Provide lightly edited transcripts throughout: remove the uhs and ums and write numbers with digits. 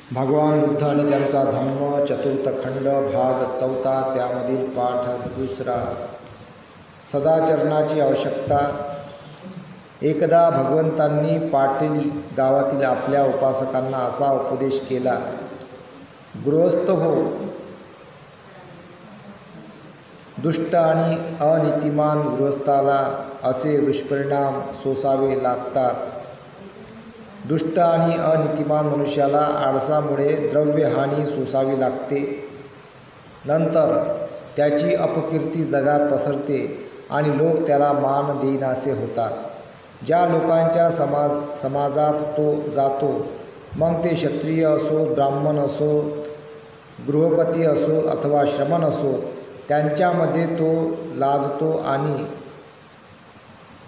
भगवान बुद्ध आणि त्यांचा धम्म चतुर्थ खंड भाग 4 त्यामधील पाठ 2. सदाचरणाची आवश्यकता. एकदा भगवंतांनी पाटली गावातील आपल्या उपासकांना असा उपदेश केला, गृहस्थ हो, दुष्ट आणि अनीतिमान गृहस्थाला असे दुष्परिणाम सोसावे लागतात. दुष्ट आणि अनीतिमान मनुष्याला आळसामुळे द्रव्यहानी सोसावी लागते. नंतर त्याची अपकीर्ती जगात पसरते आणि लोक त्याला मान देईनासे होतात. ज्या लोकांच्या समाजात तो जातो, मग ते क्षत्रिय असोत, ब्राह्मण असोत, गृहपती असोत अथवा श्रमण असोत, त्यांच्यामध्ये तो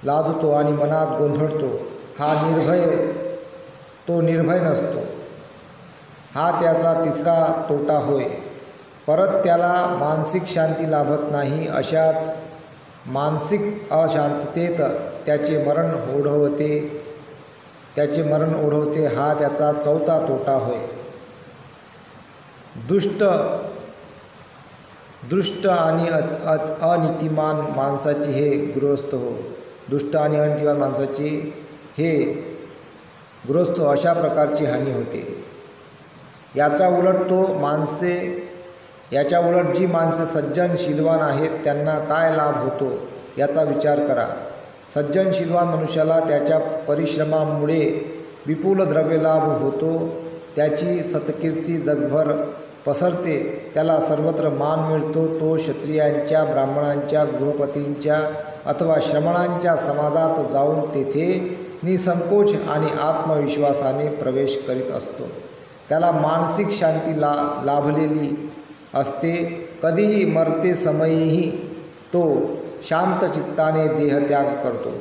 लाजतो आणि मनात गोंधळतो. तो निर्भय नसतो. हा त्याचा तिसरा तोटा होय. परत त्याला मानसिक शांती लाभत नाही. अशाच मानसिक अशांततेत त्याचे मरण ओढवते. हा त्याचा चौथा तोटा होय. दुष्ट आणि अनीतिमान माणसाची हे गृहस्थ हो. दुष्ट आणि अनीतिमान माणसाची हे गृहस्थ अशा प्रकारची हानी होते. याच्या उलट जी माणसे सज्जन शीलवान आहेत त्यांना काय लाभ होतो याचा विचार करा. सज्जन शीलवान मनुष्याला त्याच्या परिश्रमामुळे विपुल द्रव्यलाभ होतो. त्याची सत्कीर्ती जगभर पसरते. त्याला सर्वत्र मान मिळतो. तो क्षत्रियांच्या, ब्राह्मणांच्या, गृहपतींच्या अथवा श्रमणांच्या समाजात जाऊन तेथे निसंकोच आणि आत्मविश्वासाने प्रवेश करीत असतो. त्याला मानसिक शांती लाभलेली असते. कधीही मरते समयीही तो शांत चित्ताने देहत्याग करतो.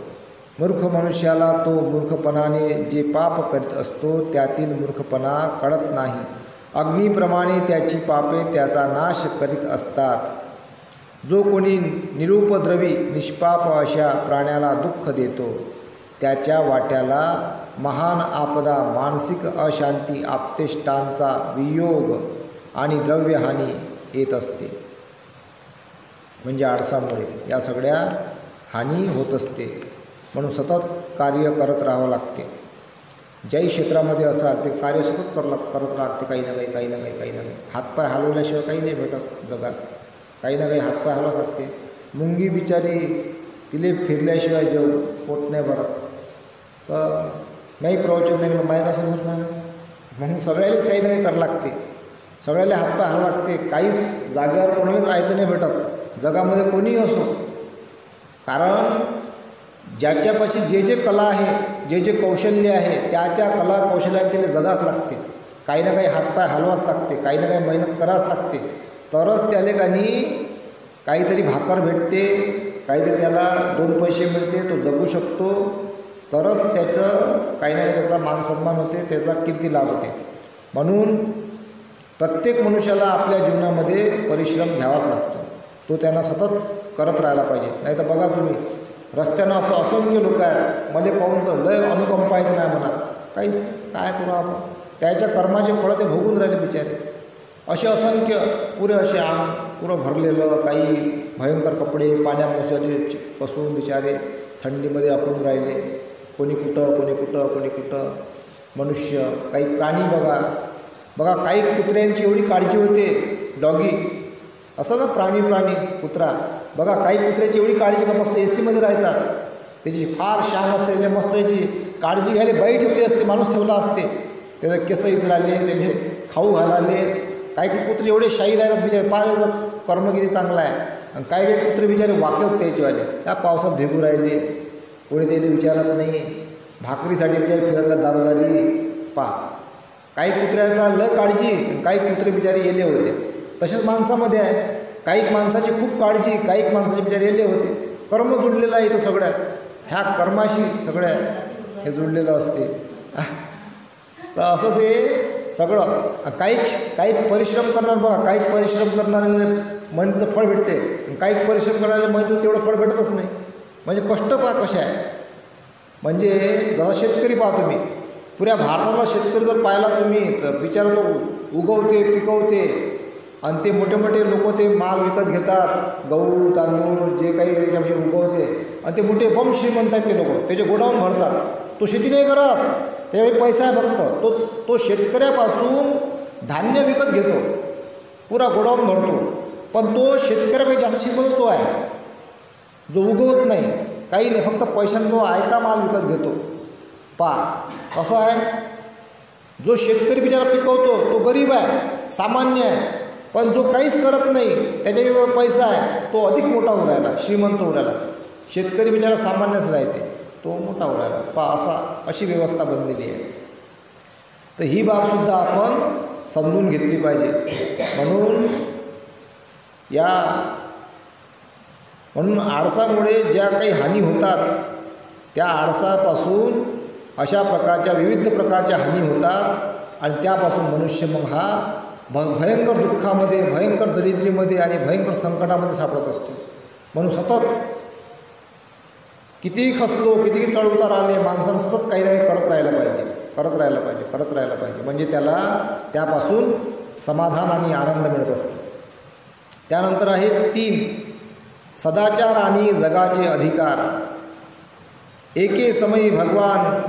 मूर्ख मनुष्याला तो मूर्खपणाने जे पाप करीत असतो त्यातील मूर्खपणा कळत नाही. अग्नीप्रमाणे त्याची पापे त्याचा नाश करीत असतात. जो कोणी निरुपद्रवी निष्पाप अशा प्राण्याला दुःख देतो त्याच्या वाट्याला महान आपदा, मानसिक अशांती, आप्तेष्टांचा वियोग आणि द्रव्यहानी येत असते. म्हणजे आळसामुळे या सगळ्या हानी होत असते. म्हणून सतत कार्य करत राहावं लागते. ज्याही क्षेत्रामध्ये असाल ते कार्य सतत करत लागते. काही ना काही हातपाय हलवल्याशिवाय काही नाही भेटत जगात. काही ना काही हातपाय हलवाच लागते. मुंगी बिचारी तिले फिरल्याशिवाय पोट नाही भरत. तर नाही प्रवचन नाही केलं माय कसं होत नाही. मग सगळ्यालाच काही ना काही करावं लागते. सगळ्याला हातपाय हलवावं लागते. काहीच जागेवर कोणालाच आयतं नाही भेटत जगामध्ये, कोणीही असो. कारण ज्याच्यापाशी जे कला आहे, जे कौशल्य आहे, त्या कला कौशल्याने त्याला जगाच लागते. काही ना काही हातपाय हलवाच लागते. काही ना काही मेहनत करावंच लागते. तरच त्याला काहीतरी भाकर भेटते, काहीतरी त्याला 2 पैसे मिळते, तो जगू शकतो. तरच त्याचं काही ना काही त्याचा मानसन्मान होते, त्याचा कीर्ती लाभ होते. म्हणून प्रत्येक मनुष्याला आपल्या जीवनामध्ये परिश्रम घ्यावाच लागतो. तो त्यांना सतत करत राहायला पाहिजे. नाही तर बघा तुम्ही रस्त्यानं असं असंख्य लोक आहेत, मला पाहून तर लय अनुकंपा आहे माझ्या मनात. काय करू आपण. त्याच्या कर्माचे फळं ते भोगून राहिले बिचारे. असे असंख्य पुरे असे पुरं भरलेलं, काही भयंकर कपडे पाण्यामध्ये बसून बिचारे थंडीमध्ये अकळून राहिले. कोणी कुठं मनुष्य. काही प्राणी बघा काही कुत्र्यांची एवढी काळजी होते. डॉगी असतात ना, प्राणी कुत्रा. बघा काही कुत्र्याची एवढी काळजी का मस्त AC मध्ये राहतात. त्याची फार शान असते. त्याला मस्त याची काळजी घ्यायला बाई ठेवली असते, माणूस ठेवला असते. त्याचं केस इचराले, त्याला खाऊ घालाले. काही कुत्रे एवढे शाही राहतात बिचारे. पाहायचं कर्म किती चांगला आहे. आणि काही कुत्रे बिचारे वाके होते त्याचेवाले. त्या पावसात भेगू राहिले, कोणी त्याला विचारत नाही. भाकरीसाठी बिचारे फिरतला दारोदारी. काही कुत्र्याचा लय काळजी, काही कुत्रे बिचारे येले होते. तसेच माणसामध्ये आहे. काही माणसाची खूप काळजी, काही माणसाचे बिचारे येले होते. कर्म जुडलेलं आहे इथं सगळ्या. ह्या कर्माशी सगळ्या हे जुडलेलं असते. तर असं ते सगळं. काही परिश्रम करणार बघा, काही परिश्रम करणाऱ्याला मेहनतीचं फळ भेटते. काही परिश्रम करणाऱ्याला मेहनतीचं तेवढं फळ भेटतच नाही. म्हणजे कष्ट पहा कसे आहे. म्हणजे जसा शेतकरी पाहा तुम्ही, पुऱ्या भारतातला शेतकरी जर पाहिला तुम्ही तर बिचारा तो उगवते, पिकवते आणि ते मोठे मोठे लोक ते माल विकत घेतात, गहू तांदूळ जे काही त्याच्यापाशी उगवते, आणि ते मोठे बम श्रीमंत आहेत ते लोक, त्याचे गोडाऊन भरतात. तो शेती नाही करत, त्यावेळी पैसा आहे फक्त. तो शेतकऱ्यापासून धान्य विकत घेतो, पुरा गोडाऊन भरतो, पण तो शेतकऱ्यापेक्षा जास्त श्रीमंत तो आहे जो उगवत नाही, काही नाही, फक्त पैशाने तो आयता माल विकत घेतो. कसं आहे, जो शेतकरी बिचारा पिकवतो तो गरीब आहे, सामान्य आहे, पण जो काहीच करत नाही त्याच्याजवळ पैसा आहे तो अधिक मोठा होऊ राहिला, श्रीमंत होऊ राहिला. शेतकरी बिचारा सामान्यच राहते, तो मोठा होऊ राहिला. अशी व्यवस्था बनलेली आहे. तर ही बाबसुद्धा आपण समजून घेतली पाहिजे. म्हणून आळसामुळे ज्या काही हानी होतात त्या आळसापासून अशा प्रकारच्या विविध प्रकारच्या हानी होतात आणि त्यापासून मनुष्य मग हा भयंकर दुःखामध्ये, भयंकर दरिद्रीमध्ये आणि भयंकर संकटामध्ये सापडत असतो. म्हणून सतत कितीही खचलो, कितीही चढउतार आले, माणसानं सतत काही ना काही करत राहायला पाहिजे. म्हणजे त्याला त्यापासून समाधान आणि आनंद मिळत असते. त्यानंतर आहे 3 सदाचार आणि जगाचे अधिकार. एके समयी भगवान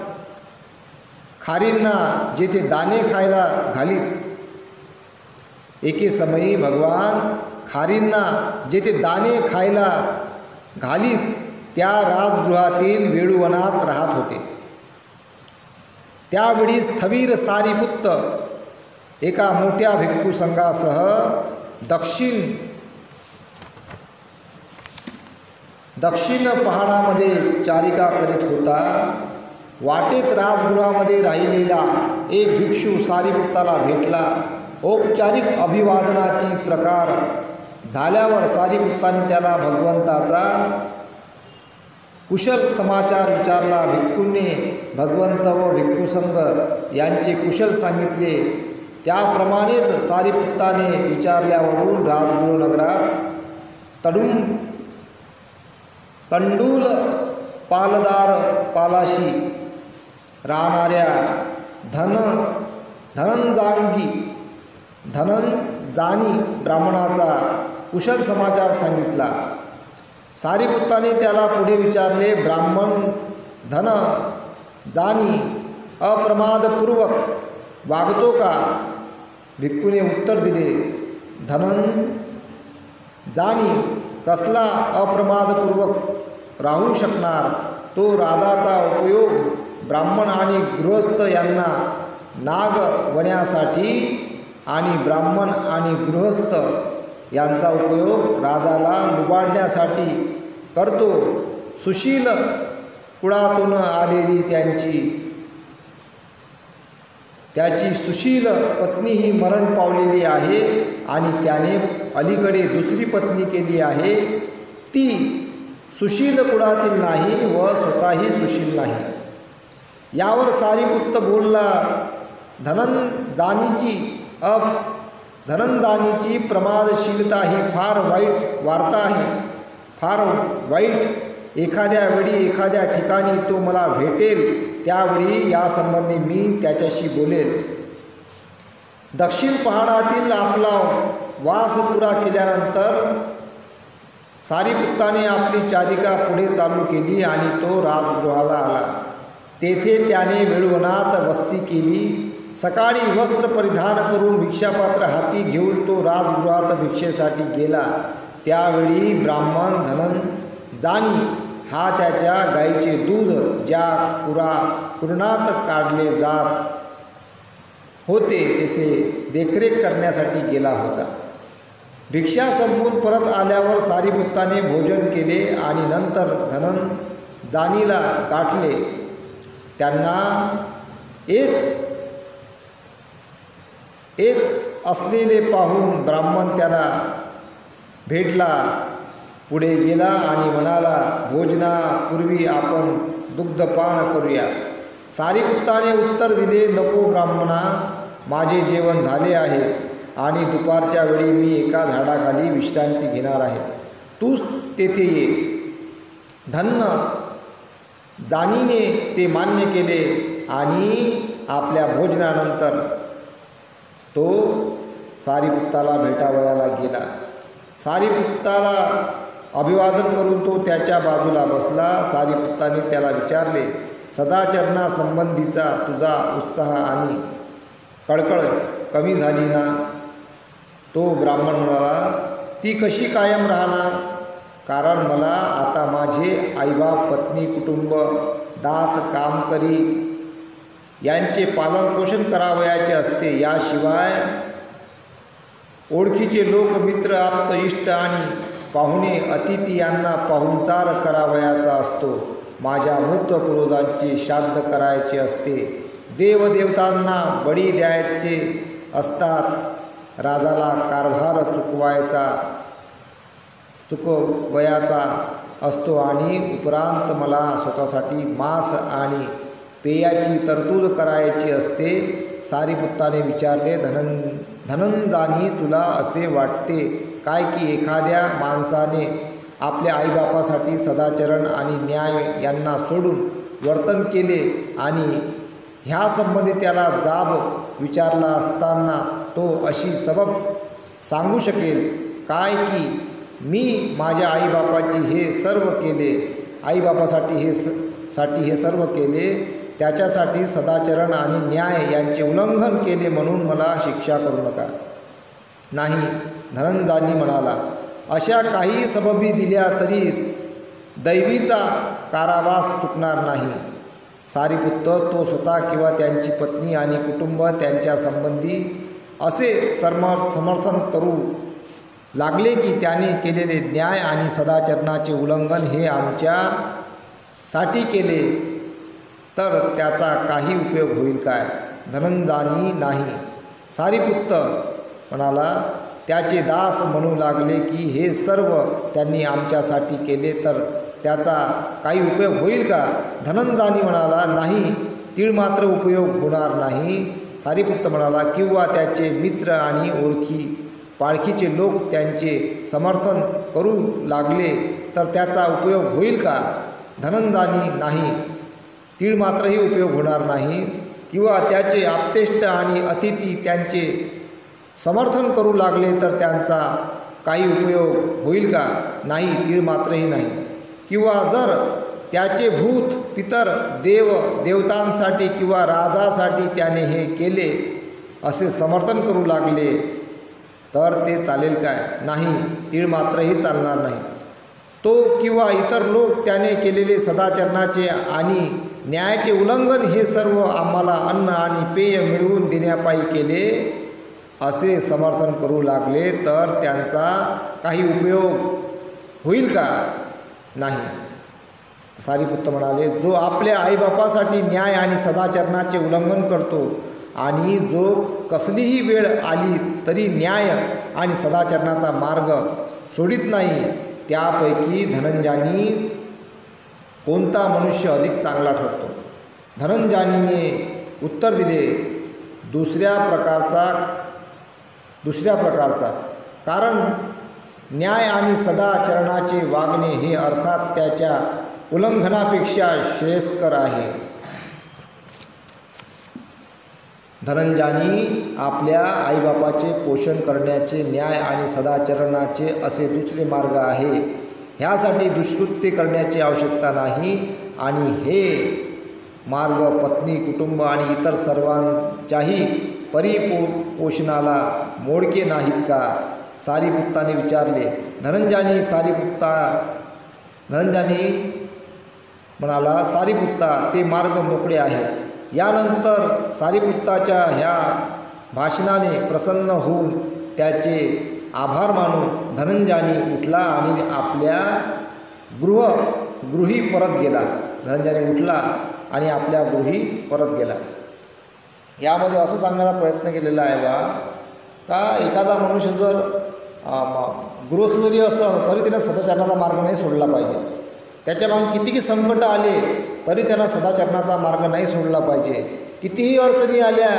खारींना जेथे दाणे खायला घालीत, एके समयी भगवान खारींना जेथे दाणे खायला घालीत त्या राजगृहातील वेळुवनात राहत होते. त्यावेळी स्थवीर सारीपुत्त एका मोठ्या भिक्खू संघासह दक्षिण पहाडामध्ये चारिका करीत होता. वाटेत राजगृहामध्ये राहिलेला एक भिक्षू सारीपुत्ताला भेटला. औपचारिक अभिवादनाची प्रकार झाल्यावर सारीपुत्ताने त्याला भगवंताचा कुशल समाचार विचारला. भिक्खूंनी भगवंत व भिक्खूसंघ यांचे कुशल सांगितले. त्याप्रमाणेच सारीपुत्ताने विचारल्यावरून राजगृह नगरात तंडूल पालदार पालाशी राहणाऱ्या धनंजानी ब्राह्मणाचा कुशल समाचार सांगितला. सारीपुत्ताने त्याला पुढे विचारले, ब्राह्मण धनजानी अप्रमादपूर्वक वागतो का? भिक्खूने उत्तर दिले, धनंजानी कसला अप्रमादपूर्वक राहू शकणार? तो राजाचा उपयोग ब्राह्मण आणि गृहस्थ यांना नागवण्यासाठी आणि ब्राह्मण आणि गृहस्थ यांचा उपयोग राजाला लुबाडण्यासाठी करतो. सुशील कुळातून आलेली त्याची सुशील पत्नीही मरण पावलेली आहे आणि त्याने अलीकडे दुसरी पत्नी केली आहे. ती सुशील कुळातील नाही व स्वतःही सुशील नाही. यावर सारीपुत्त बोलला, धनंजानीची प्रमादशीलता ही फार वाईट वार्ता आहे, फार वाईट. एखाद्या वेळी एखाद्या ठिकाणी तो मला भेटेल त्यावेळी यासंबंधी मी त्याच्याशी बोलेल. दक्षिण पहाडातील आपला वास पुरा केल्यानंतर सारीपुत्ताने आपली चारिका पुढे चालू केली आणि तो राजगृहाला आला. तेथे त्याने वेळुवनात वस्ती केली. सकाळी वस्त्र परिधान करून भिक्षापात्र हाती घेऊन तो राजगृहात भिक्षेसाठी गेला. त्यावेळी ब्राह्मण धनंजानी हा त्याच्या गाईचे दूध ज्या कुरणात काढले जात होते तेथे देखरेख करण्यासाठी गेला होता. भिक्षा संपवून परत आल्यावर सारीपुत्ताने भोजन केले आणि नंतर धनंजानीला गाठले. त्यांना येत असलेले पाहून ब्राह्मण त्याला भेटला, पुढे गेला आणि म्हणाला, भोजनापूर्वी आपण दुग्धपान करूया. सारीपुत्ताने उत्तर दिले, नको ब्राह्मणा, माझे जेवण झाले आहे आणि दुपारच्या वेळी मी एका झाडाखाली विश्रांती घेणार आहे. तूच तेथे ये. धनंजानीने ते मान्य केले आणि आपल्या भोजनानंतर तो सारीपुत्ताला भेटावयाला गेला. सारीपुत्ताला अभिवादन करून तो त्याच्या बाजूला बसला. सारीपुत्ताने त्याला विचारले, सदाचरणासंबंधीचा तुझा उत्साह आणि कळकळ कमी झाली ना? तो ब्राह्मण म्हणाला, ती कशी कायम राहणार? कारण मला आता माझे आईबाप, पत्नी, कुटुंब, दास, कामकरी यांचे पालनपोषण करावयाचे असते. याशिवाय ओळखीचे लोक, मित्र, आप्त, इष्ट आणि पाहुणे, अतिथी यांना पाहुणचार करावयाचा असतो. माझ्या मृत पूर्वजांचे श्राद्ध करायचे असते. देवदेवतांना बळी द्यायचे असतात. राजाला कारभार चुकवायचा असतो आणि उपरांत मला स्वतःसाठी मांस आणि पेयाची तरतूद करायची असते. सारीपुत्ताने विचारले, धनंजानी, तुला असे वाटते काय की एखाद्या माणसाने आपल्या आईबापासाठी सदाचरण आणि न्याय यांना सोडून वर्तन केले आणि ह्यासंबंधी त्याला जाब विचारला असताना तो अशी सबब सांगू शकेल काय की मी माझ्या आईबापाची हे सर्व केले, आईबापासाठी हे सर्व केले, त्याच्यासाठी सदाचरण आणि न्याय यांचे उल्लंघन केले म्हणून मला शिक्षा करू नका? नाही, धनंजानी म्हणाला, अशा काही सबबी दिल्या तरी दैवीचा कारावास चुकणार नाही. सारीपुत्त तो स्वतः किंवा त्यांची पत्नी आणि कुटुंब त्यांच्या संबंधी असे समर्थन करू लागले की त्याने केलेले न्याय आणि सदाचरणाचे उल्लंघन हे आमच्यासाठी केले तर त्याचा काही उपयोग होईल काय? धनंजानी नाही. सारीपुत्त म्हणाला, त्याचे दास म्हणू लागले की हे सर्व त्यांनी आमच्यासाठी केले तर त्याचा काही उपयोग होईल का? धनंजानी म्हणाला, नाही, तीळ मात्र उपयोग होणार नाही. सारीपुत्त म्हणाला, किंवा त्याचे मित्र आणि पाळखीचे लोक त्यांचे समर्थन करू लागले तर त्याचा उपयोग होईल का? धनंजानी नाही, तीळ मात्रही उपयोग होणार नाही. किंवा त्याचे आप्तेष्ट आणि अतिथी त्यांचे समर्थन करू लागले तर त्यांचा काही उपयोग होईल का? नाही, तीळ मात्रही नाही. किंवा जर त्याचे भूत, पितर, देवतांसाठी किंवा राजासाठी त्याने हे केले असे समर्थन करू लागले तर ते चालेल काय? नाही, तीळ मात्रही चालणार नाही. तो किंवा इतर लोक त्याने केलेले सदाचरणाचे आणि न्यायाचे उल्लंघन हे सर्व आम्हाला अन्न आणि पेय मिळवून देण्यापायी केले असे समर्थन करू लागले तर त्यांचा काही उपयोग होईल का? नाही. सारीपुत्त म्हणाले, जो आपल्या आईबापासाठी न्याय आणि सदाचरणाचे उल्लंघन करतो आणि जो कसलीही वेळ आली तरी न्याय आणि सदाचरणाचा मार्ग सोडित नाही, त्यापैकी धनंजानी कोणता मनुष्य अधिक चांगला ठरतो? धनंजानीने उत्तर दिले, दुसऱ्या प्रकारचा. कारण न्याय आणि सदाचरणाचे वागणे हे अर्थात त्याच्या उल्लंघनापेक्षा श्रेयस्कर आहे. धनंजानी आपल्या आईबापाचे पोषण करण्याचे न्याय आणि सदाचरणाचे असे दुसरे मार्ग आहे. ह्यासाठी दुष्कृत्य करण्याची आवश्यकता नाही आणि हे मार्ग पत्नी, कुटुंब आणि इतर सर्वांच्याही परिपोषणाला मोडके नाहीत का? सारीपुत्ताने विचारले. धनंजानी म्हणाला, सारीपुत्ता, ते मार्ग मोकळे आहेत. यानंतर सारीपुत्ताच्या ह्या भाषणाने प्रसन्न होऊन त्याचे आभार मानून धनंजानी उठला आणि आपल्या गृही परत गेला. धनंजानी उठला आणि आपल्या गृही परत गेला. यामध्ये असं सांगण्याचा प्रयत्न केलेला आहे का एखादा मनुष्य जर गृहस्थ जरी असं तरी त्यानं सदाचरणाचा मार्ग नाही सोडला पाहिजे. त्याच्यामागून कितीही संकट आले तरी त्यांना सदाचरणाचा मार्ग नाही सोडला पाहिजे. कितीही अडचणी आल्या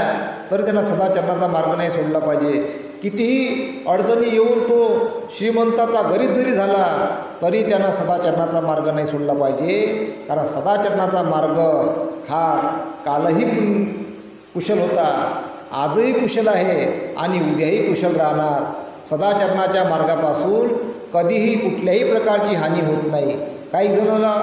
तरी त्यांना सदाचरणाचा मार्ग नाही सोडला पाहिजे. कितीही अडचणी येऊन तो श्रीमंताचा गरीब जरी झाला तरी त्यांना सदाचरणाचा मार्ग नाही सोडला पाहिजे. कारण सदाचरणाचा मार्ग हा कुशल होता, आजही कुशल आहे आणि उद्याही कुशल राहणार. सदाचरणाच्या मार्गापासून कधीही कुठल्याही प्रकारची हानी होत नाही. काही जणाला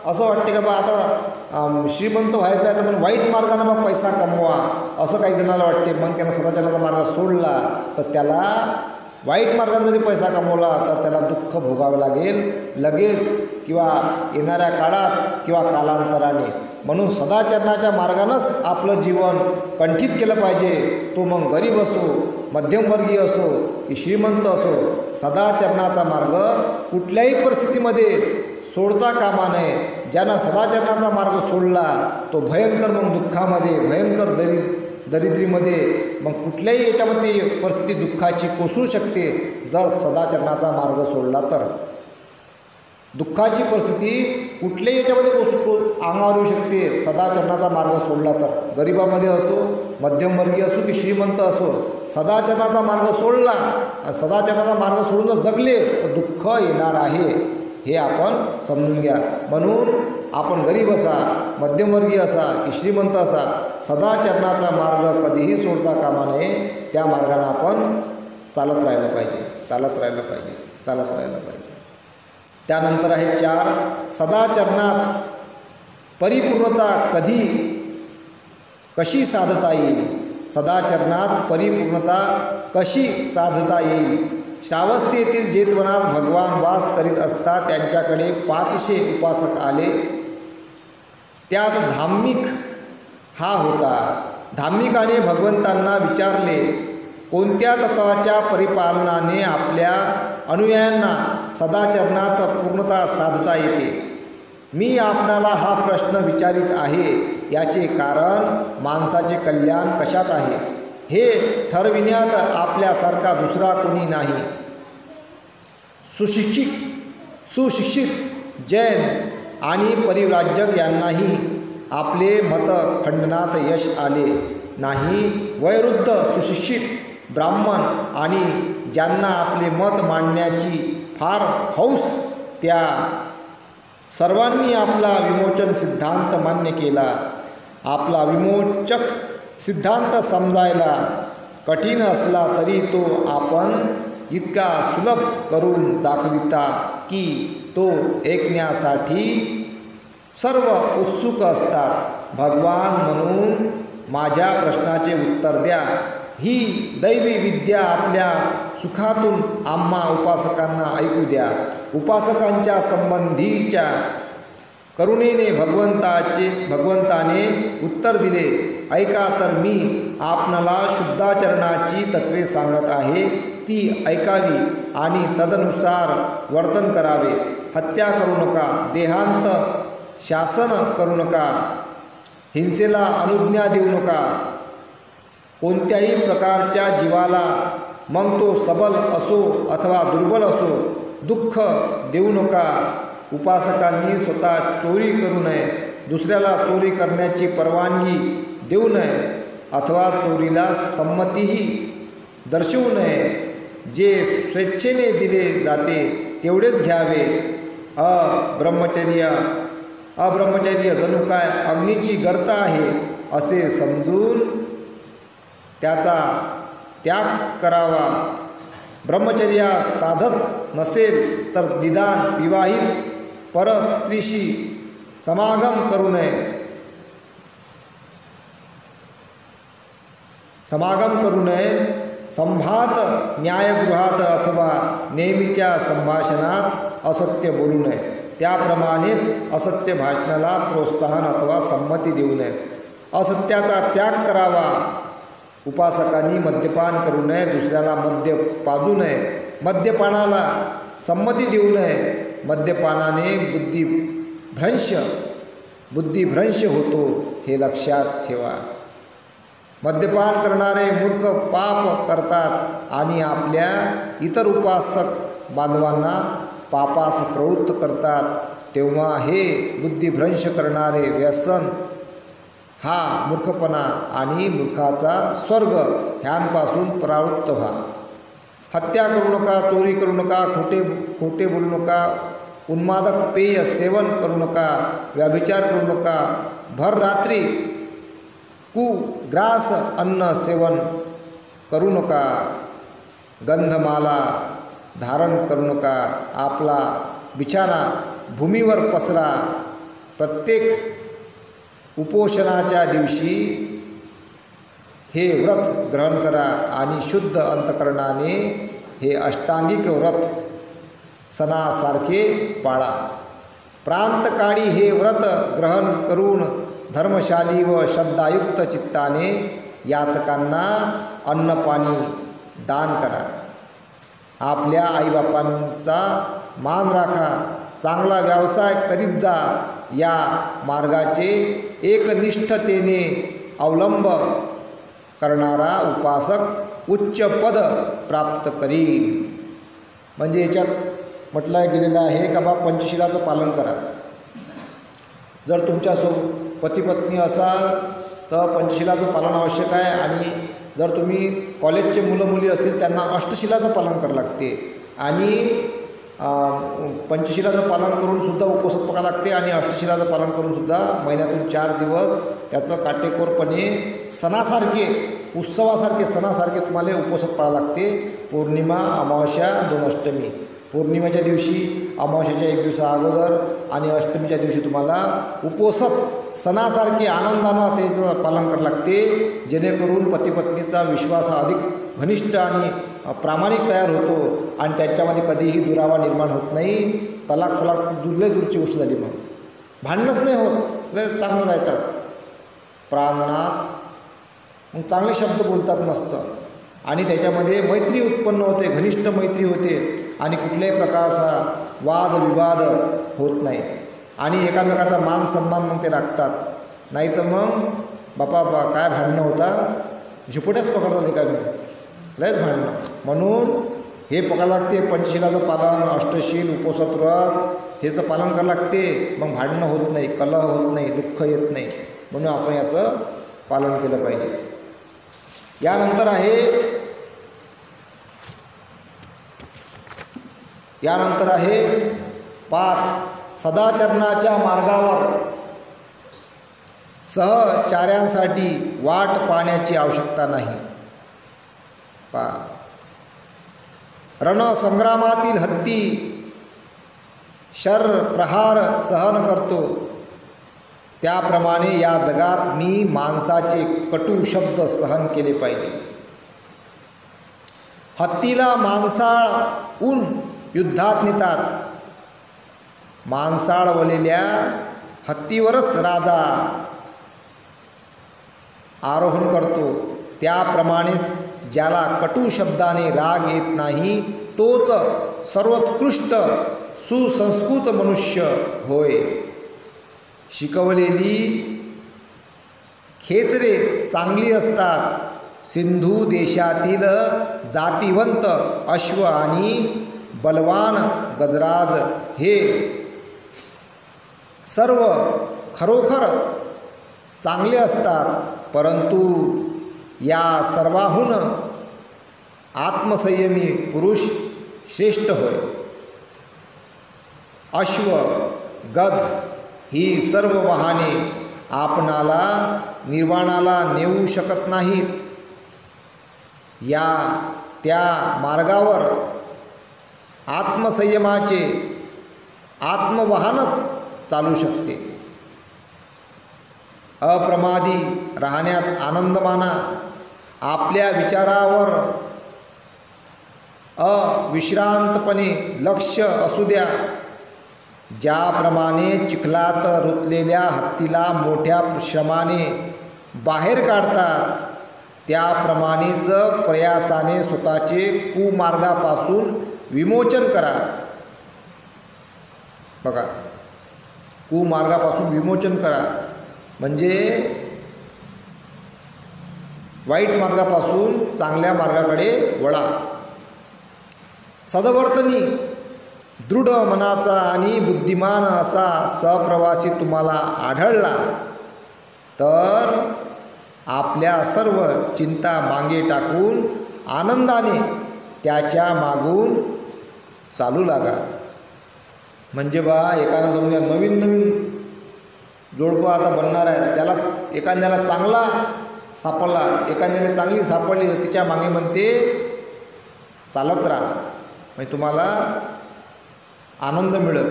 असं वाटते का बा आता श्रीमंत व्हायचं आहे तर मग वाईट मार्गाने मग पैसा कमवा, असं काही जणाला वाटते. मग त्यानं सदाचरणाचा मार्ग सोडला तर त्याला वाईट मार्गाने जरी पैसा कमवला तर त्याला दुःख भोगावं लागेल लगेच किंवा येणाऱ्या काळात किंवा कालांतराने. म्हणून सदाचरणाच्या मार्गानंच आपलं जीवन कंठित केलं पाहिजे. तो मग गरीब असो, मध्यमवर्गीय असो की श्रीमंत असो, सदाचरणाचा मार्ग कुठल्याही परिस्थितीमध्ये सोडता कामा नये. ज्यानं सदाचरणाचा मार्ग सोडला तो भयंकर मग दुःखामध्ये, भयंकर दरिद्रीमध्ये, मग कुठल्याही याच्यामध्ये परिस्थिती दुःखाची कोसळू शकते. जर सदाचरणाचा मार्ग सोडला तर दुःखाची परिस्थिती कुठल्याही याच्यामध्ये अंगावर येऊ शकते. सदाचरणाचा मार्ग सोडला तर गरिबामध्ये असो, मध्यमवर्गीय असो की श्रीमंत असो, सदाचरणाचा मार्ग सोडला आणि सदाचरणाचा मार्ग सोडूनच जगले तर दुःख येणार आहे, हे आपण समजून घ्या. म्हणून आपण गरीब असा, मध्यमवर्गीय असा की श्रीमंत असा, सदाचरणाचा मार्ग कधीही सोडता कामा नये. त्या मार्गाने आपण चालत राहिलं पाहिजे, चालत राहिलं पाहिजे, चालत राहिलं पाहिजे. त्यानंतर आहे 4, सदाचरणात परिपूर्णता कशी साधता येईल. सदाचरणात परिपूर्णता कशी साधता येईल. श्रावस्ती जेतवनात भगवान वास करीत असता त्यांच्याकडे 500 उपासक आले. त्यात धाम्मिक हा होता. धाम्मिकाने भगवंतांना विचारले, कोणत्या तत्वाच्या परिपालनाने आपल्या अनुयायांना सदाचरणात पूर्णता साधता येते. मी आपणाला हा प्रश्न विचारित आहे. याचे कारण माणसाचे कल्याण कशात आहे हे ठरविण्यात आपल्यासारखा दुसरा कोणी नाही. सुशिक्षित जैन आणि परिव्राजक यांनाही आपले मत खंडनात यश आले नाही. वयोवृद्ध सुशिक्षित ब्राह्मण आणि ज्यांना आपले मत मांडण्याची फार हौस, त्या सर्वांनी आपला विमोचन सिद्धांत मान्य केला. आपला विमोचक सिद्धांत समजायला कठीण असला तरी तो आपण इतका सुलभ करून दाखविता की तो ऐकण्यासाठी सर्व उत्सुक असतात. भगवान म्हणून माझ्या प्रश्नाचे उत्तर द्या. ही दैवी विद्या आपल्या सुखातून आम्हा उपासकांना ऐकू द्या. उपासकांच्या संबंधीच्या करुणेने भगवंताने उत्तर दिले, ऐका तर मी आपणाला शुद्धाचरणाची तत्त्वे सांगत आहे, ती ऐकावी आणि तदनुसार वर्तन करावे. हत्या करू नका, देहांत शासन करू नका, हिंसेला अनुज्ञा देऊ नका. कोणत्याही प्रकारच्या जीवाला, मग तो सबल असो अथवा दुर्बल असो, दुःख देऊ नका. उपासकांनी स्वतः चोरी करू नये, दुसऱ्याला चोरी करण्याची परवानगी देऊ नये अथवा चोरीला संमतीही दर्शवू नये. जे स्वेच्छेने दिले जाते तेवढेच घ्यावे. अब्रह्मचर्य जणू काय अग्नीची गर्त आहे असे समजून त्याचा त्याग करावा. ब्रह्मचर्या साधत नसेल तर निदान विवाहित परस्त्रीशी समागम करू नये. संभात न्यायगृहात अथवा नेहमीच्या संभाषणात असत्य बोलू नये. त्याप्रमाणेच असत्य भाषणाला प्रोत्साहन अथवा संमती देऊ नये. असत्याचा त्याग करावा. उपासकांनी मद्यपान करू नये, दुसऱ्याला मद्य पाजू नये, मद्यपानाला संमती देऊ नये. मद्यपानाने बुद्धिभ्रंश होतो, हे लक्षात ठेवा. मद्यपान करणारे मूर्ख पाप करतात आणि आपल्या इतर उपासक बांधवांना पापास प्रवृत्त करतात. तेव्हा हे बुद्धिभ्रंश करणारे व्यसन हा मूर्खपणा आणि मूर्खाचा स्वर्ग ह्यांपासून परावृत्त व्हा. हत्या करू नका, चोरी करू नका, खोटे बोलू नका, उन्मादक पेय सेवन करू नका, व्यभिचार करू नका, भर रात्री कुग्रास अन्न सेवन करू नका, गंधमाला धारण करू नका, आपला बिछाना भूमीवर पसरा. प्रत्येक उपोषणाच्या दिवशी हे व्रत ग्रहण करा आणि शुद्ध अंतकरणाने हे अष्टांगिक व्रत सणासारखे पाळा. प्रांतकाळी हे व्रत ग्रहण करून धर्मशाली व श्रद्धायुक्त चित्ताने याचकांना अन्नपाणी दान करा. आपल्या आईबापांचा मान राखा, चांगला व्यवसाय करीत जा. या मार्गाचे एकनिष्ठतेने अवलंब करणारा उपासक उच्च पद प्राप्त करील. म्हणजे याच्यात म्हटलं गेलेलं आहे का बा पंचशिलाचं पालन करा. जर तुमच्यासोबत पतिपत्नी असाल तर पंचशिलाचं पालन आवश्यक आहे. आणि जर तुम्ही कॉलेजचे मुलं मुली असतील त्यांना अष्टशिलाचं पालन करावं लागते. आणि पंचशिलाचं पालन करूनसुद्धा उपवास पकावं लागते. आणि अष्टशिलाचं पालन करूनसुद्धा महिन्यातून 4 दिवस त्याचं काटेकोरपणे सणासारखे उत्सवासारखे सणासारखे तुम्हाला उपवास पाळावं लागते. पौर्णिमा, अमावस्या, 2 अष्टमी. पौर्णिमेच्या दिवशी अमावस्याच्या 1 दिवसा अगोदर आणि अष्टमीच्या दिवशी तुम्हाला उपवासात सणासारखे आनंदानं त्याचं पालन करावं लागते. जेणेकरून पतिपत्नीचा विश्वास हा अधिक घनिष्ठ आणि प्रामाणिक तयार होतो आणि त्याच्यामध्ये कधीही दुरावा निर्माण होत नाही. तलाक दूरची गोष्ट झाली. मग भांडणंच नाही होत, लय चांगलं राहतात प्राणात. मग चांगले शब्द बोलतात मस्त आणि त्याच्यामध्ये मैत्री उत्पन्न होते, घनिष्ठ मैत्री होते आणि कुठल्याही प्रकारचा वादविवाद होत नाही आणि एकामेकाचा मान सन्मान मग ते राखतात. नाही तर मग बापा काय भांडणं होतात, झुपट्याच पकडतात एकामेका, लयच भांडणं. म्हणून हे पकडावं लागते. पंचशिलाचं पालन, अष्टशील, उपवास व्रत हेचं पालन करावं लागते. मग भांडणं होत नाही, कलह होत नाही, दुःख येत नाही. म्हणून आपण याचं पालन केलं पाहिजे. यानंतर आहे 5 सदाचरणाच्या मार्गावर सहचार्यांसाठी वाट पाहण्याची आवश्यकता नाही. रणसंग्रामातील हत्ती शरप्रहार सहन करतो त्याप्रमाणे या जगात मी माणसाचे कटू शब्द सहन केले पाहिजे. हत्तीला माणसाळून युद्धात नेतात. माणसाळवलेल्या हत्तीवरच राजा आरोहण करतो. त्याप्रमाणे ज्याला कटू शब्दाने राग येत नाही तोच सर्वोत्कृष्ट सुसंस्कृत मनुष्य होय. शिकवलेली खेचरे चांगली असतात. सिंधू देशातील जातिवंत अश्व आणि बलवान गजराज हे सर्व खरोखर चांगले असतात. परंतु या सर्वाहून आत्मसंयमी पुरुष श्रेष्ठ होय. अश्व, गज ही सर्व वाहने आपणाला निर्वाणाला नेऊ शकत नाहीत. या त्या मार्गावर आत्मसंयमाचे आत्मवाहनच चालू शकते. अप्रमादी राहण्यात आनंद माना. आपल्या विचारावर अविश्रांतपणे लक्ष असू द्या. ज्याप्रमाणे चिखलात रुतलेल्या हत्तीला मोठ्या श्रमाने बाहेर काढतात त्याप्रमाणेच प्रयासाने स्वतःचे कुमार्गापासून विमोचन करा. बघा, कुमार्गापासून विमोचन करा म्हणजे वाईट मार्गापासून चांगल्या मार्गाकडे वळा. सद्वर्तनी दृढ मनाचा आणि बुद्धिमान असा सहप्रवासी तुम्हाला आढळला तर आपल्या सर्व चिंता मागे टाकून आनंदाने त्याच्या मागून चालू लागा. म्हणजे बा एखादा समजा नवीन जोडपं आता बनणार आहे, त्याला एखाद्याला चांगला सापडला, एखाद्याला चांगली सापडली तर तिच्या मागे म्हणते चालत राहा, म्हणजे तुम्हाला आनंद मिळेल,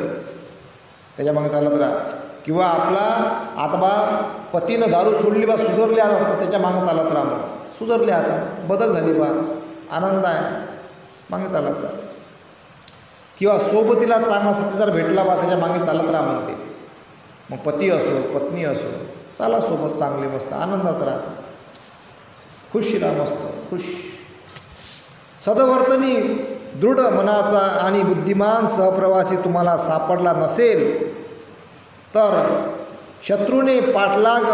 त्याच्या मागे चालत राहा. किंवा आपला आता बा पतीनं दारू सोडली बा, सुधारले आता, पण त्याच्या मागे चालत राहा, मग सुधारले आता, बदल झाली बा, आनंद आहे, मागे चालत जा. किंवा सोबतीला चांगला साथीदार भेटला बा, त्याच्या मागे चालत राहा म्हणते. मग पती असो पत्नी असो, चाला सोबत चांगले मस्त आनंदात राहा, खुश राहा, मस्त खुश. सदवर्तनी दृढ मनाचा आणि बुद्धिमान सहप्रवासी तुम्हाला सापडला नसेल तर शत्रूने पाठलाग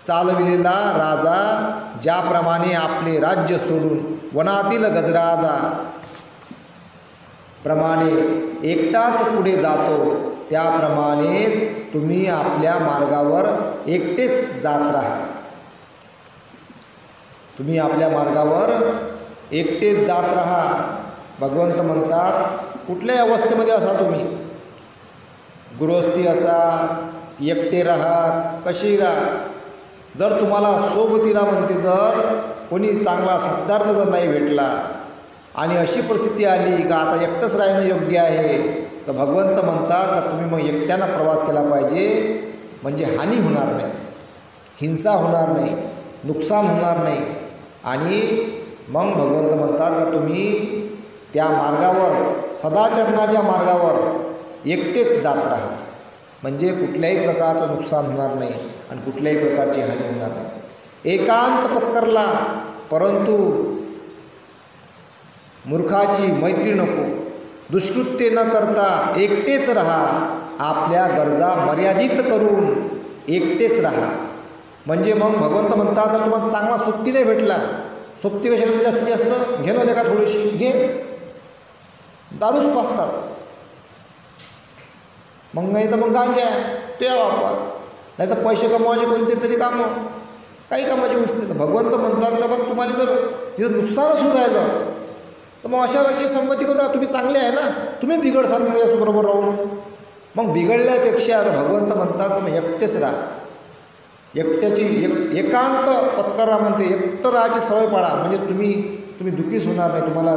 चालविलेला राजा ज्याप्रमाणे आपले राज्य सोडून वनातील गजराजा प्रमाणे एकटाच पुढे जातो, त्याप्रमाणेच तुम्ही आपल्या मार्गावर एकटेच जात राहा. तुम्ही आपल्या मार्गावर एकटेच जात राहा. भगवंत म्हणतात कुठल्याही अवस्थेमध्ये असा तुम्ही, गृहस्थी असा, एकटे राहा, कशी राहा, जर तुम्हाला सोबतीला म्हणते जर कोणी चांगला साथीदार जर नाही भेटला आणि अशी परिस्थिती आली का आता एकटंच राहणं योग्य आहे, तर भगवंत म्हणतात का तुम्ही मग एकट्यानं प्रवास केला पाहिजे, म्हणजे हानी होणार नाही, हिंसा होणार नाही, नुकसान होणार नाही. आणि मग भगवंत म्हणतात का तुम्ही त्या मार्गावर, सदाचरणाच्या मार्गावर एकटेच जात राहा, म्हणजे कुठल्याही प्रकारचं नुकसान होणार नाही आणि कुठल्याही प्रकारची हानी होणार नाही. एकांत पत्करला, परंतु मूर्खाची मैत्री नको, दुष्कृत्य न करता एकटेच राहा, आपल्या गरजा मर्यादित करून एकटेच राहा. म्हणजे मग भगवंत म्हणतात जर तुम्हाला चांगला सोबती नाही भेटला, सोबती कशाला जास्तीत जास्त घेणं लेखा थोडीशी घे, दारूच पाजतात, मग नाही तर मग गांजा प्या वापर, नाही तर पैसे कमवायचे कोणते तरी कामं, काही कामाची गोष्ट नाही. तर भगवंत म्हणतात का बघ तुम्हाला जर इथं नुकसानच होऊन राहिलं तर मग अशा राज्याची संगती करू, तुम्ही चांगले आहे ना, तुम्ही बिघडसाल मग यासोबरोबर राहून, मग बिघडल्यापेक्षा भगवंत म्हणतात मग एकटेच राहा, एकट्याची एकांत पत्करा म्हणते, एकटं राहायची सवय पाडा, म्हणजे तुम्ही दुःखीच होणार नाही, तुम्हाला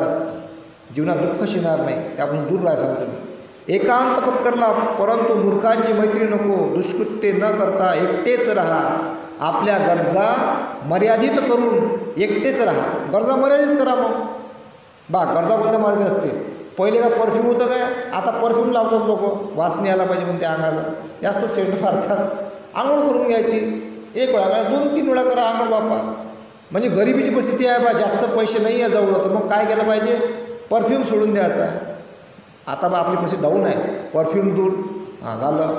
जीवनात दुःख शिणार नाही, त्यापासून दूर राहायचं तुम्ही. एकांत पत्करला, परंतु मूर्खांची मैत्री नको, दुष्कृत्य न करता एकटेच राहा, आपल्या गरजा मर्यादित करून एकटेच राहा. गरजा मर्यादित करा. मग बा गरजा कोणत्या मर्यादित असते, पहिले का परफ्यूम होतं काय, आता परफ्यूम लावतात लोक, वासने आला पाहिजे म्हणते अंगाला, जास्त सेंट मारतात, आंघोळ करून घ्यायची, एक वेळा 2-3 वेळा करा आंघोळ बापा. म्हणजे गरिबीची परिस्थिती आहे बा, जास्त पैसे नाही आहे जवळ, तर मग काय केलं पाहिजे, परफ्यूम सोडून द्यायचा. आता बा आपली परिस्थिती डाऊन आहे, परफ्यूम दूर, हां झालं.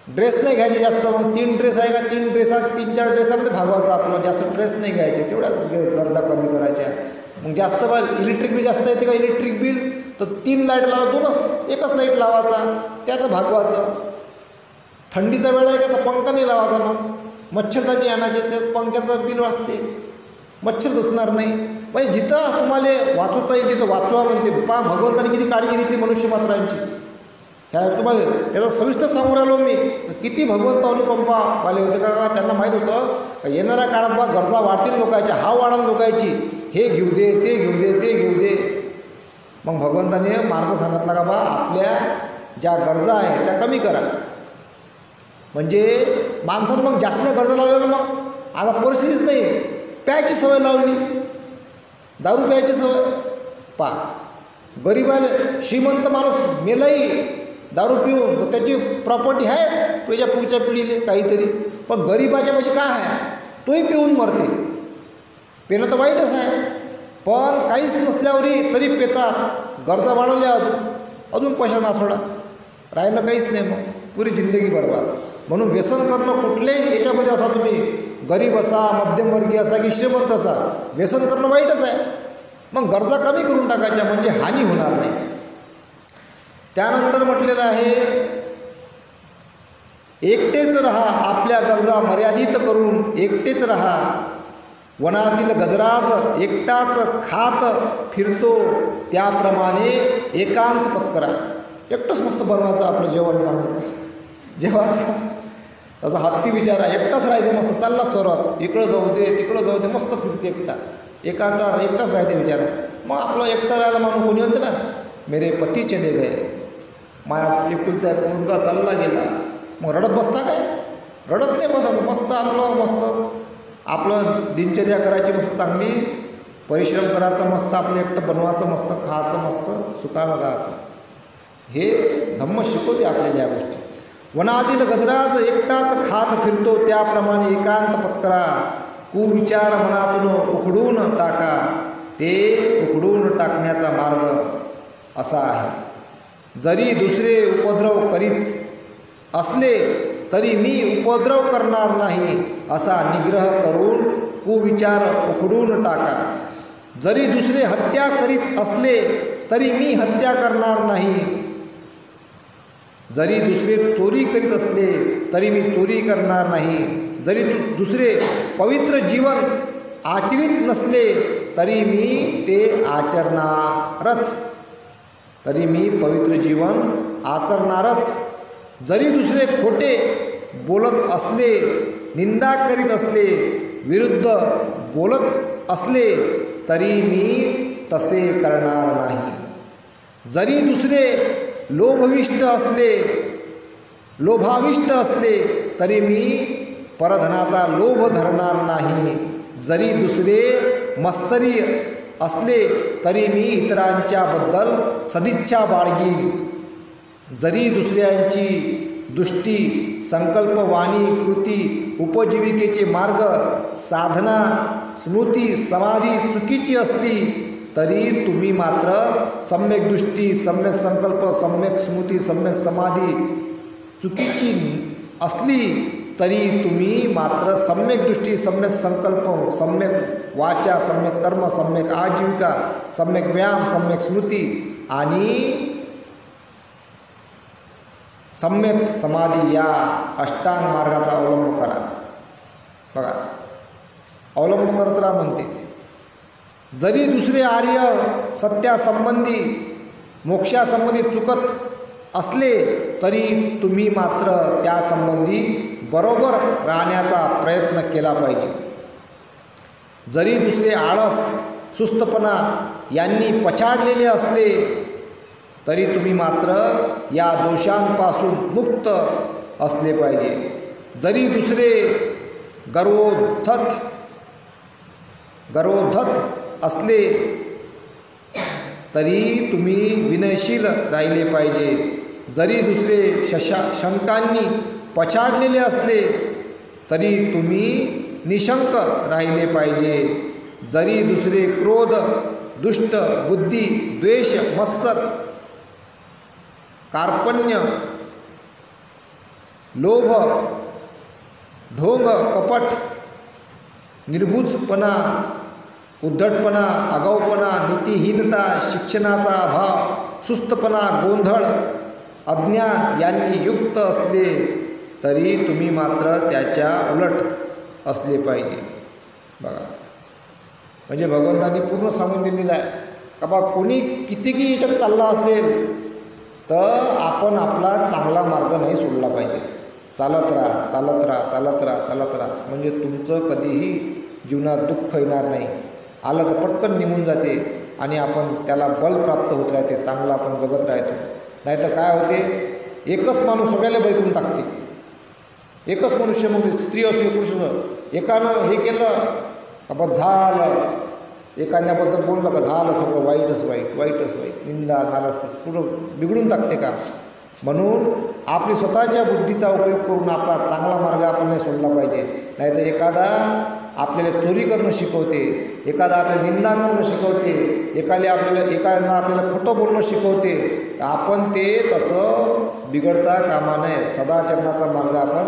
ड्रेस नाही घ्यायचे जास्त, मग 3 ड्रेस आहे का 3-4 ड्रेसामध्ये भागवायचा आपला, जास्त ड्रेस नाही घ्यायचे, तेवढ्याच गरजा कमी करायच्या. मग जास्त बा इलेक्ट्रिक बिल जास्त येते का इलेक्ट्रिक बिल, तर 3 लाईट लावा, एकच लाईट लावायचा, त्याचं भागवायचं. थंडीचा वेळ आहे का तर पंखा नाही लावायचा, मग मच्छरदाणी आणायचे, त्यात पंख्याचं बिल वाचते, मच्छर दिसणार नाही. म्हणजे जिथं तुम्हाला वाचवता येईल तिथं वाचवा म्हणते. पहा भगवंताने किती काळजी घेतली मनुष्य मात्रांची, ह्या तुम्हाला त्याचा सविस्तर सांगून राहिलो मी. किती भगवंत अनुकंपावाले होते का, त्यांना माहीत होतं का येणाऱ्या काळात बा गरजा वाढतील लोकांच्या, हाव वाढेल लोकांची, हे घेऊ दे, ते घेऊ दे, ते घेऊ दे. मग भगवंताने मार्ग सांगितला का बा आपल्या ज्या गरजा आहे त्या कमी करा. म्हणजे माणसानं मग जास्त गरजा लावल्या ना, मग आता परिस्थितीच नाही, प्यायची सवय लावली, दारू प्यायची सवय. पा गरीबाला, श्रीमंत माणूस मेलाही दारू पिऊन तर त्याची प्रॉपर्टी आहेच त्याच्या पुढच्या पिढीले काहीतरी, पण गरीबाच्या पाशी काय आहे, तोही पिऊन मरते. पेणं तर वाईटच आहे, पण काहीच नसल्यावरही तरी पेतात, गरजा वाढवल्या, अजून पैसा नासोडा, राहिलं काहीच नाही, मग पुरी जिंदगी बरबाद. म्हणून व्यसन करणं कुठल्याही याच्यामध्ये असा, तुम्ही गरीब असा, मध्यमवर्गीय असा की श्रीमंत असा, व्यसन करणं वाईटच आहे. मग गरजा कमी करून टाकायच्या, म्हणजे हानी होणार नाही. त्यानंतर म्हटलेलं आहे एकटेच राहा, आपल्या गरजा मर्यादित करून एकटेच राहा. वनातील गजराज एकटाच खात फिरतो, त्याप्रमाणे एकांत पत्करा. एकटंच मस्त बनवायचं आपलं जेवण, चांगलं जेवायचं, तसा हत्ती विचार आहे, एकटाच राहते मस्त, चालला चोरत, इकडं जाऊ दे तिकडं जाऊ दे, मस्त फिरते एकटाच राहते विचार. मग आपलं एकटा राहायला माणूस कोणी होतं ना, मेरे पती चले गए, माया एकुलता एक मुलगा चालला गेला. मग रडत बसता काय? रडत नाही बसायचं, मस्त आपलं दिनचर्या करायची, मस्त चांगली परिश्रम करायचा, मस्त आपलं एकटं बनवायचं, मस्त खायचं, मस्त सुखानं राहायचं. हे धम्म शिकवते आपल्याला या गोष्टी. वनातील गजराज एकटाच खात फिरतो, त्याप्रमाणे एकांत पत्करा, कुविचार मनातून उखडून टाका. ते उखडून टाकण्याचा मार्ग असा आहे. जरी दुसरे उपद्रव करीत असले तरी मी उपद्रव करणार नाही, असा निग्रह करून कुविचार उखडून टाका. जरी दुसरे हत्या करीत असले तरी मी हत्या करणार नाही. जरी दुसरे चोरी करीत असले तरी मी चोरी करणार नाही. जरी दुसरे पवित्र जीवन आचरित नसले तरी मी ते आचरणारच. जरी दुसरे खोटे बोलत असले, निंदा करीत असले, विरुद्ध बोलत असले तरी मी तसे करणार नाही. जरी दुसरे लोभाविष्ट असले तरी मी परधनाचा लोभ धरणार नाही. जरी दुसरे मत्सरी असले तरी मी इतरांच्या बद्दल सदिच्छा बाळगीन. जरी दुसऱ्यांची दृष्टी, संकल्प, वाणी, कृती, उपजीविकेचे मार्ग, साधना, स्मृती, समाधी चुकीची असली तरी तुम्ही मात्र सम्यक दृष्टी, सम्यक संकल्प, सम्यक स्मृती, सम्यक समाधी चुकीची असली तरी तुम्ही मात्र सम्यक दृष्टी, सम्यक संकल्प, सम्यक वाचा, सम्यक कर्म, सम्यक आजीविका, सम्यक व्यायाम, सम्यक स्मृती आणि सम्यक समाधी या अष्टांग मार्गाचा अवलंब करा. बघा, अवलंब करत राहा म्हणते. जरी दुसरे आर्य सत्यासंबंधी, मोक्षासंबंधी चुकत असले तरी तुम्ही मात्र त्यासंबंधी बरोबर राहण्याचा प्रयत्न केला पाहिजे. जरी दुसरे आळस, सुस्तपणा यांनी पछाडलेले असले तरी तुम्ही मात्र या दोषांपासून मुक्त असले पाहिजे. जरी दुसरे गर्वोद्धत असले तरी तुम्ही विनयशील राहिले पाहिजे. जरी दुसरे शंकांनी पछाडलेले असले तरी तुम्ही निशंक राहिले पाहिजे. जरी दुसरे क्रोध, दुष्ट बुद्धी, द्वेष, मत्सर, कार्पण्य, लोभ, ढोंग, कपट, निर्बुजपणा, उद्धटपणा, आगाऊपणा, नीतिहीनता, शिक्षणाचा अभाव, सुस्तपणा, गोंधळ, अज्ञान यांनी युक्त असले तरी तुम्ही मात्र त्याच्या उलट असले पाहिजे. बघा, म्हणजे भगवंतांनी पूर्ण सांगून दिलेलं आहे का बा कोणी कितीही याच्यात चालला असेल तर आपण आपला चांगला मार्ग नाही सोडला पाहिजे. चालत राहा. म्हणजे तुमचं कधीही जीवनात दुःख येणार नाही. आलं तर पटकन निघून जाते आणि आपण त्याला बल प्राप्त होत राहते, चांगलं आपण जगत राहतो. नाहीतर काय होते, एकच माणूस सगळ्याला बैकून टाकते. एकच मनुष्य, म्हणजे स्त्री असो पुरुष असो, एकानं हे केलं का बस झालं, एखाद्याबद्दल बोललं का झालं सगळं वाईटच वाईट, निंदा नालस्तीस पुरं बिघडून टाकते का. म्हणून आपली स्वतःच्या बुद्धीचा उपयोग करून आपला चांगला मार्ग आपण नाही सोडला पाहिजे. नाहीतर एखादा आपल्याला चोरी करणं शिकवते, एखादा आपल्याला निंदा करणं शिकवते, एखादा आपल्याला खोटं बोलणं शिकवते, तर आपण ते तसं बिघडता कामा नये. सदाचरणाचा मार्ग आपण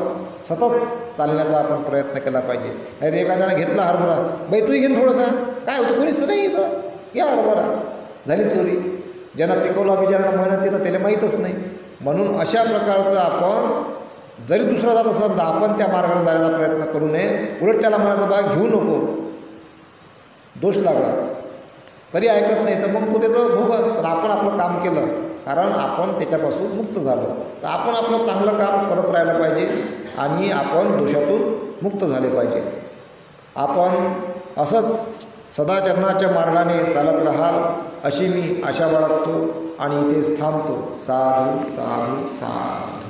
सतत चालण्याचा आपण प्रयत्न केला पाहिजे. नाही तर एखाद्यानं घेतला हरभरा, बाई तूही घेऊन थोडंसं, काय होतं कोणीच तर नाही इथं, घ्या हरभरा, झाली चोरी. ज्यांना पिकवला बिचारानं मेहनतीनं त्याला माहीतच नाही. म्हणून अशा प्रकारचं आपण जरी दुसरा जात असेल तर आपण त्या मार्गाने जाण्याचा प्रयत्न करू नये. उलट त्याला म्हणायचं बा घेऊ नको, दोष लागला तरी ऐकत नाही तर मग तो त्याचं भोगत. पण आपण आपलं काम केलं कारण आपण त्याच्यापासून मुक्त झालो. तर आपण आपलं चांगलं काम करत राहायला पाहिजे आणि आपण दोषातून मुक्त झाले पाहिजे. आपण असंच सदाचरणाच्या मार्गाने चालत राहाल अशी मी आशा बाळगतो आणि इथेच थांबतो. साधू साधू साधू.